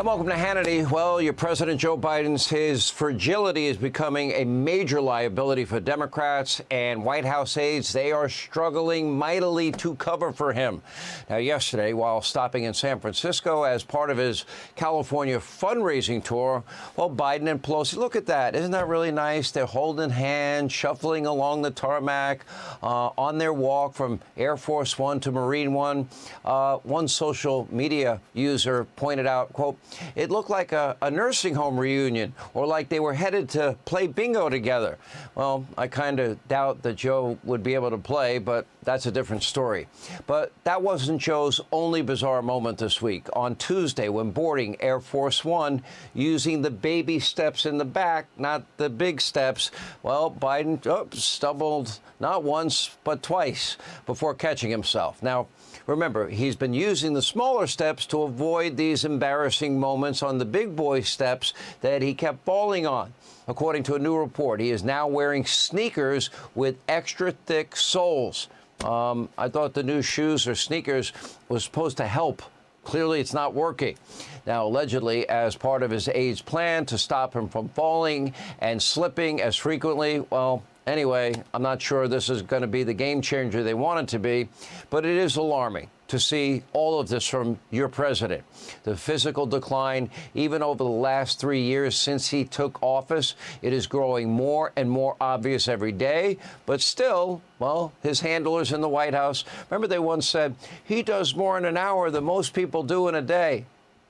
And welcome to Hannity. Well, your President Joe his fragility is becoming a major liability for Democrats, and White House aides, they are struggling mightily to cover for him. Now, yesterday, while stopping in San Francisco as part of his California fundraising tour, well, Biden and Pelosi, look at that. Isn't that really nice? They're holding hands, shuffling along the tarmac on their walk from Air Force One to Marine One. One social media user pointed out, quote, "It looked like a nursing home reunion, or like they were headed to play bingo together." Well, I kind of doubt that Joe would be able to play, but that's a different story. But that wasn't Joe's only bizarre moment this week. On Tuesday, when boarding Air Force One using the baby steps in the back, not the big steps, well, Biden stumbled not once, but twice before catching himself. Now, remember, he's been using the smaller steps to avoid these embarrassing moments on the big boy steps that he kept falling on. According to a new report, he is now wearing sneakers with extra thick soles. I thought the new shoes or sneakers was supposed to help. Clearly, it's not working. Now, allegedly, as part of his aide's plan to stop him from falling and slipping as frequently, well, anyway, I'm not sure this is going to be the game changer they want it to be, but it is alarming to see all of this from your president. The physical decline, even over the last 3 years since he took office, it is growing more and more obvious every day. But still, well, his handlers in the White House, remember they once said, he does more in an hour than most people do in a day.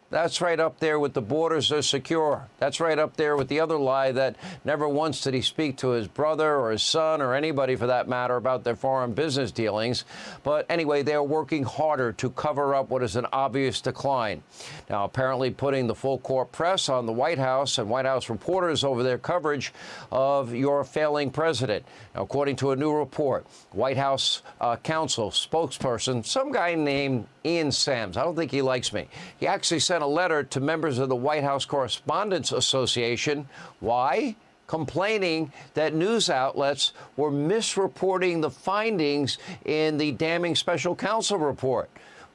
That's right up there with the borders are secure. That's right up there with the other lie that never once did he speak to his brother or his son or anybody for that matter about their foreign business dealings. But anyway, they are working harder to cover up what is an obvious decline. Now, apparently putting the full court press on the White House and White House reporters over their coverage of your failing president. Now, according to a new report, White House counsel spokesperson, some guy named Ian Sams, I don't think he likes me. He actually sent a letter to members of the White House Correspondents Association. Why? Complaining that news outlets were misreporting the findings in the damning special counsel report.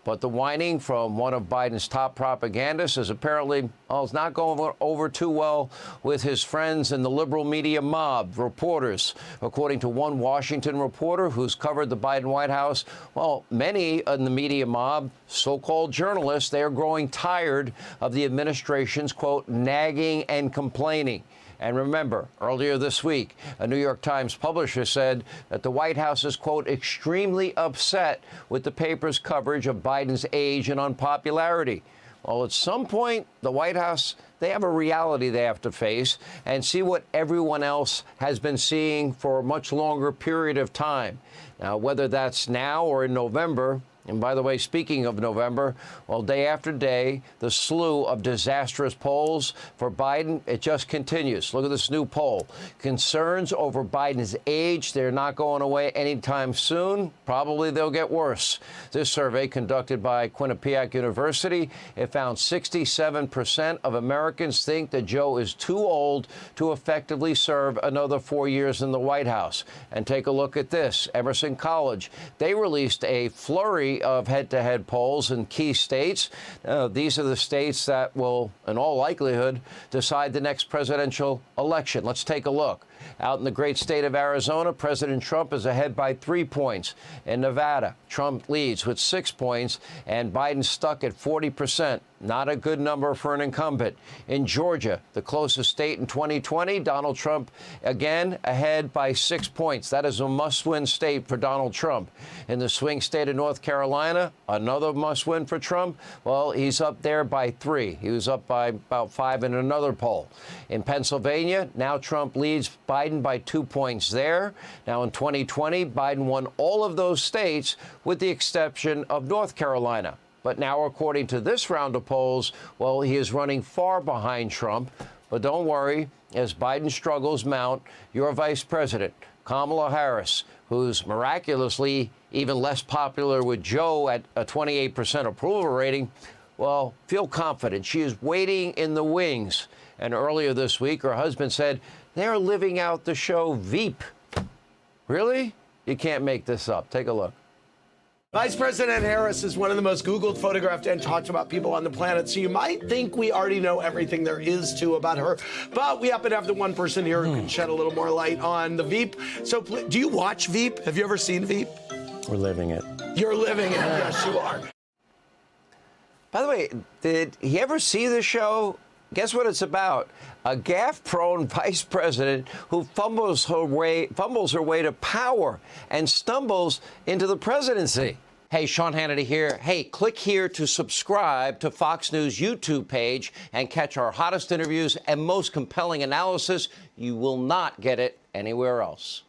But the whining from one of Biden's top propagandists is apparently, well, it's not going over too well with his friends in the liberal media mob, reporters. According to one Washington reporter who's covered the Biden White House, well, many in the media mob, so-called journalists, they are growing tired of the administration's, quote, nagging and complaining. And remember, earlier this week, a New York Times publisher said that the White House is, quote, extremely upset with the paper's coverage of Biden's age and unpopularity. Well, at some point, the White House, they have a reality they have to face and see what everyone else has been seeing for a much longer period of time. Now, whether that's now or in November. And by the way, speaking of November, well, day after day, the slew of disastrous polls for Biden, it just continues. Look at this new poll. Concerns over Biden's age, they're not going away anytime soon. Probably they'll get worse. This survey conducted by Quinnipiac University, it found 67% of Americans think that Joe is too old to effectively serve another 4 years in the White House. And take a look at this. Emerson College, they released a flurry of head-to-head polls in key states. These are the states that will, in all likelihood, decide the next presidential election. Let's take a look. Out in the great state of Arizona, President Trump is ahead by 3 points. In Nevada, Trump leads with 6 points, and Biden's stuck at 40%. Not a good number for an incumbent. In Georgia, the closest state in 2020, Donald Trump again ahead by 6 points. That is a must-win state for Donald Trump. In the swing state of North Carolina, another must-win for Trump. Well, he's up there by 3. He was up by about 5 in another poll. In Pennsylvania, now Trump leads Biden by 2 points there. Now in 2020, Biden won all of those states with the exception of North Carolina. But now, according to this round of polls, well, he is running far behind Trump. But don't worry, as Biden struggles mount, your vice president, Kamala Harris, who's miraculously even less popular with Joe at a 28% approval rating, well, feel confident. She is waiting in the wings. And earlier this week, her husband said they're living out the show Veep. Really? You can't make this up. Take a look. Vice President Harris is one of the most Googled, photographed, and talked about people on the planet, so you might think we already know everything there is to about her. But we happen to have the one person here who can shed a little more light on the Veep. So do you watch Veep? Have you ever seen Veep? We're living it. You're living it. Yes, you are. By the way, did he ever see the show? Guess what it's about? A gaffe-prone vice president who fumbles her way to power and stumbles into the presidency. Hey, Sean Hannity here. Hey, click here to subscribe to Fox News YouTube page and catch our hottest interviews and most compelling analysis. You will not get it anywhere else.